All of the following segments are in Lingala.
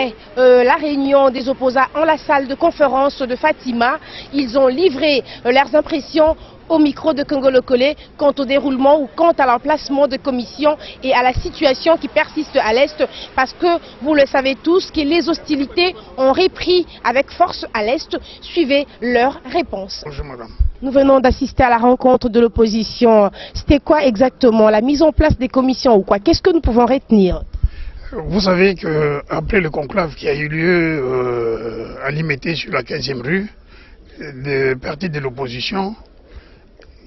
Après la réunion des opposants en la salle de conférence de Fatima, ils ont livré leurs impressions au micro de Congolo Collé quant au déroulement ou quant à l'emplacement de commissions et à la situation qui persiste à l'Est, parce que vous le savez tous que les hostilités ont repris avec force à l'Est. Suivez leur réponse. Bonjour madame. Nous venons d'assister à la rencontre de l'opposition. C'était quoi exactement? La mise en place des commissions ou quoi? Qu'est-ce que nous pouvons retenir? Vous savez qu'après le conclave qui a eu lieu à Limité sur la 15e rue, des partis de l'opposition,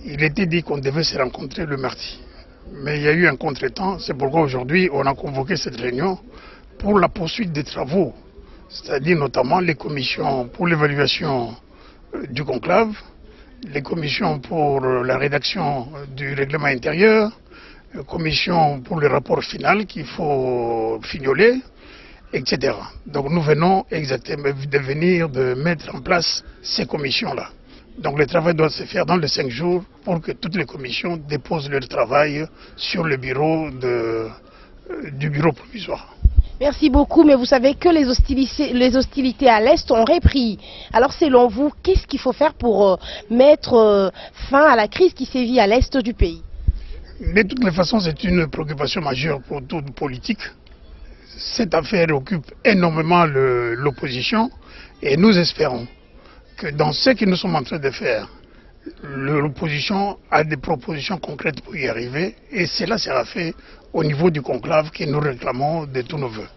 il était dit qu'on devait se rencontrer le mardi. Mais il y a eu un contretemps, c'est pourquoi aujourd'hui on a convoqué cette réunion pour la poursuite des travaux, c'est-à-dire notamment les commissions pour l'évaluation du conclave, les commissions pour la rédaction du règlement intérieur, commission pour le rapport final qu'il faut fignoler, etc. Donc nous venons exactement de mettre en place ces commissions-là. Donc le travail doit se faire dans les 5 jours pour que toutes les commissions déposent leur travail sur le bureau du bureau provisoire. Merci beaucoup, mais vous savez que les hostilités à l'Est ont repris. Alors selon vous, qu'est-ce qu'il faut faire pour mettre fin à la crise qui sévit à l'Est du pays? De toutes les façons, c'est une préoccupation majeure pour toute politique. Cette affaire occupe énormément l'opposition et nous espérons que dans ce que nous sommes en train de faire, l'opposition a des propositions concrètes pour y arriver et cela sera fait au niveau du conclave que nous réclamons de tous nos voeux.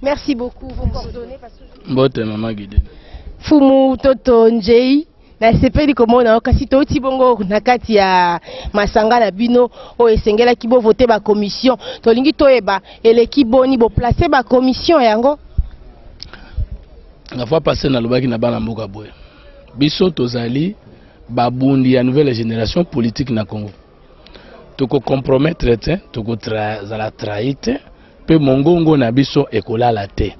Merci beaucoup. Vos coordonnées parce que... Mbote Maman Guidé. Fumu Toto Njei. Na sepeli komona kasi toti bongo na kati ya masanga na bino o esengela ki bo voter ba commission to lingi toyeba eleki boni bo placer ba commission yango. La fois passée na lobaki na bana mboka boye. Biso tozali babundi ya nouvelle génération politique na Congo. Toko compromettre te, toko zala traite pe mongongo na biso ekolala te.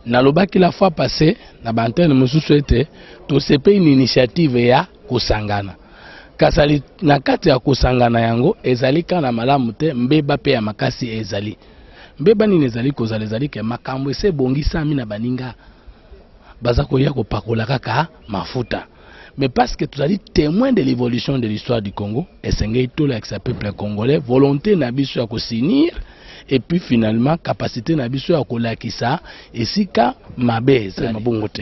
Na lobaki la fois passée na bantene mususu ete to sepe une initiative ya kusangana. Kasali na kati ya kusangana yango ezali kana malamu te mbeba pe ya makasi ezali. Mbeba nini ezali kozala ezali ke makambo ese bongisa mi na baninga baza koya kopakola kaka mafuta. Mais parce que tu as dit témoin de l'évolution de l'histoire du Congo, et c'est tout avec sa peuple congolais, volonté nabiso à s'unir, et puis finalement capacité nabiso à kolakisa, et si ka mabe, c'est ma bongote.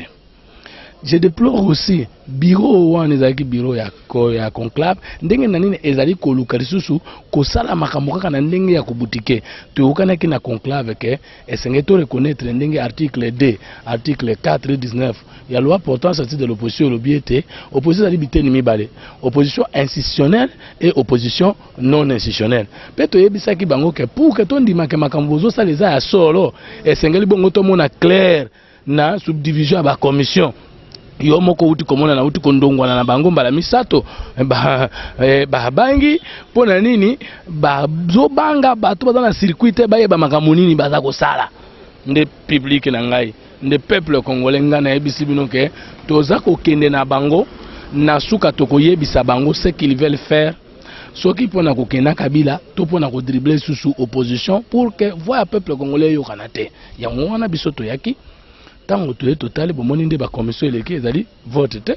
Je déplore aussi bureau wana ezali bureau ya conclave ndenge na nini ezali koluka lisusu kosala makambo kaka na ndenge ya kobutike toyokana ki na conclave ke esenge to reconnaître ndenge article 2 article 4 et 19 ya loi portant sortie de l'opposition l'objecté opposition ezali biteni mibale opposition institutionnelle et opposition non institutionnelle pe toyebisaki bango ke pour que tondima ke makambo zo sala eza ya solo esengeli bongo to mona clair na subdivision ba commission yo moko uti komona na uti kondongwana na bango mbala misato bangi pona nini bazobanga bato baza na circuit bayeba makambo nini baza kosala nde public na ngai nde peuple congolais ngana yebisi bino ke toza kokende na bango na suka tokoyebisa bango ce qu'ils veulent faire soki pona kokenda kabila to pona ko dribbler sous opposition pour que voya peuple congolais yo kanate yango wana biso to yaki tango to total bomoni nde ba commission eleki ezali vote te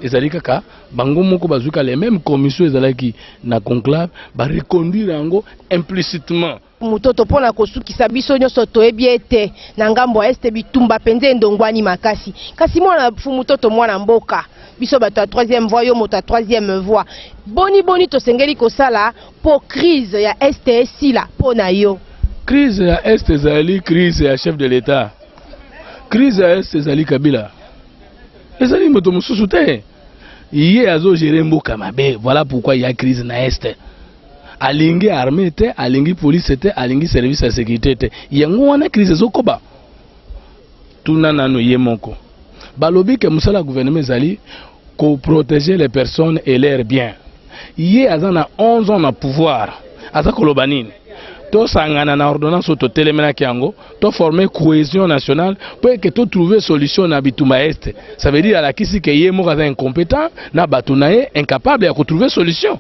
ezali kaka bango moko bazuka les mêmes commissions ezalaki na conclave ba reconduire yango implicitement mutoto pona kosukisa biso nyonso toyebi ete na ngambo ya este bitumba penze ndongwani makasi kasi mwana mutoto mwana mboka biso bato ya 3e voie yo moto ya 3e voie boni tosengeli kosala po crise ya STS la pona yo crise ya este ezali crise ya chef de l'état. Crise à est ezali Kabila. Ezali moto mususu te. Yé azo gérer mboka mabe. Voilà pourquoi il y a crise na est. Alingi armée te, alingi police te, alingi service de sécurité te. Yango wana crise zokoba. Tuna nano yé moko. Balobi ke musala gouvernement ezali ko protéger les personnes et leurs biens. Yé azana 11 ans na pouvoir. Aza koloba nini? To sangana na ordonnance to telemena kiango to former cohésion nationale pour que to trouver solution na bituma est ça veut dire à la kisi que yé moko incompétent na batunaye incapable ya trouver solution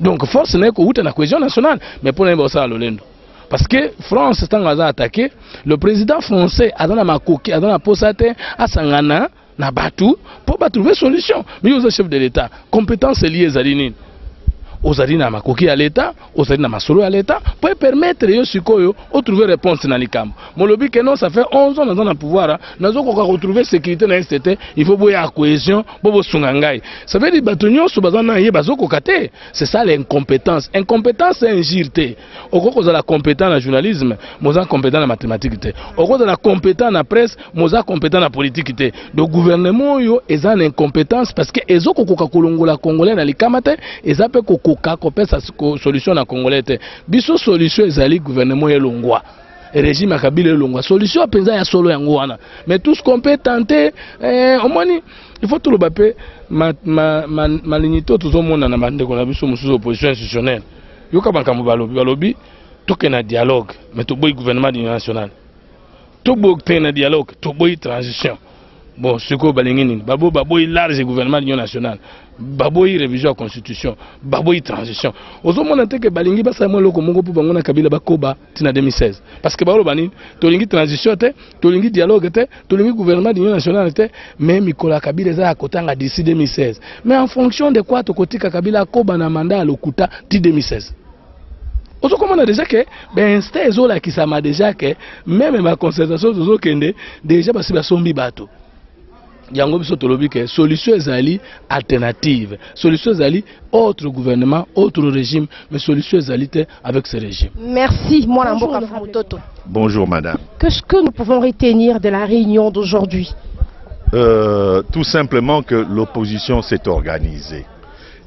donc force na ko uta na cohésion nationale mais pour na bosa lolendo Parce que France est attaqué, le président français a donné ma coquille, a donné la posate à Sangana, na Batu, pour trouver solution. Mais il y a chef de l'État, compétence liée à l'État. Aux Arina Makoki à l'État, aux Arina Masolo à l'État, pour permettre de trouver réponse dans les camps. Mon lobby que non, ça fait 11 ans dans le pouvoir, nous avons retrouvé sécurité dans l'STT, il faut la cohésion, pour Sungangai. Ça veut dire que c'est ça l'incompétence. Incompétence, c'est ingirté. Au cours de la compétence dans le journalisme, nous sommes compétents dans la mathématique. Au cours de la compétence dans la presse, nous sommes compétents dans la politique. Le gouvernement est en incompétence parce que les gens qui sont congolais dans les kamate, ils ont sa solution na congolais te biso solution ezali gouvernement ya longwa régime akabila longwa solution penza ya solo yango wana mais tout ce qu'on peut tenter omoni il faut tout le bapé ma lignité tout monde na bande ko na biso mususu opposition institutionnelle yoka bankambo balobi toke na dialogue mais to boy gouvernement d'union nationale to boy na dialogue to boy transition. Bon, ce que balingini, baboy large gouvernement de l'Union nationale, baboy révision de la constitution, baboy transition. Aux hommes on a que balingi basa moi loko mongo pour bangona kabila bakoba tina 2016. Parce que balo bani, tolingi transition te, tolingi dialogue te, tolingi gouvernement de l'Union nationale te, mais Mikola Kabila za akotanga d'ici 2016. Mais en fonction de quoi to kotika kabila koba na mandat à l'okuta ti 2016. Aussi comme on a déjà que ben c'était zola qui ça m'a déjà que même ma concertation zo kende déjà parce que sombi bato. Yango biso tolobi que solution ezali alternative, solution ezali autre gouvernement, autre régime, mais solution ezali avec ce régime. Merci, moi Mboka Fumototo. Bonjour madame. Qu'est-ce que nous pouvons retenir de la réunion d'aujourd'hui? Tout simplement que l'opposition s'est organisée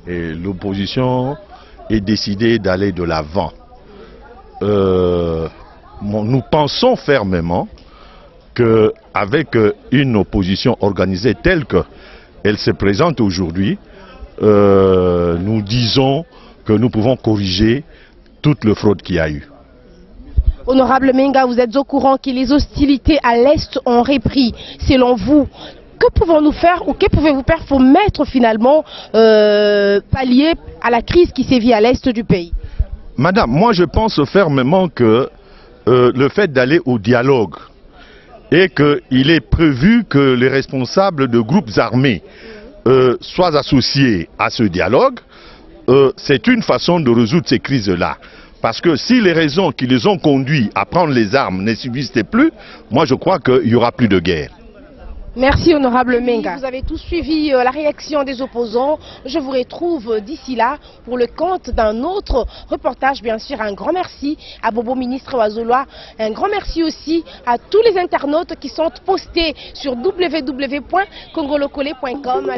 et l'opposition est décidée d'aller de l'avant. Nous pensons fermement qu'avec une opposition organisée telle qu'elle se présente aujourd'hui, nous disons que nous pouvons corriger toute la fraude qu'il y a eu. Honorable Menga, vous êtes au courant que les hostilités à l'Est ont repris. Selon vous, que pouvons-nous faire ou que pouvez-vous faire pour mettre finalement pallier à la crise qui sévit à l'Est du pays? Madame, moi je pense fermement que le fait d'aller au dialogue et qu'il est prévu que les responsables de groupes armés soient associés à ce dialogue, c'est une façon de résoudre ces crises-là. Parce que si les raisons qui les ont conduits à prendre les armes ne subsistent plus, moi je crois qu'il n'y aura plus de guerre. Merci honorable Menga. Vous avez tous suivi la réaction des opposants. Je vous retrouve d'ici là pour le compte d'un autre reportage. Bien sûr, un grand merci à Bobo Ministre Oazoloa. Un grand merci aussi à tous les internautes qui sont postés sur www.congolocole.com.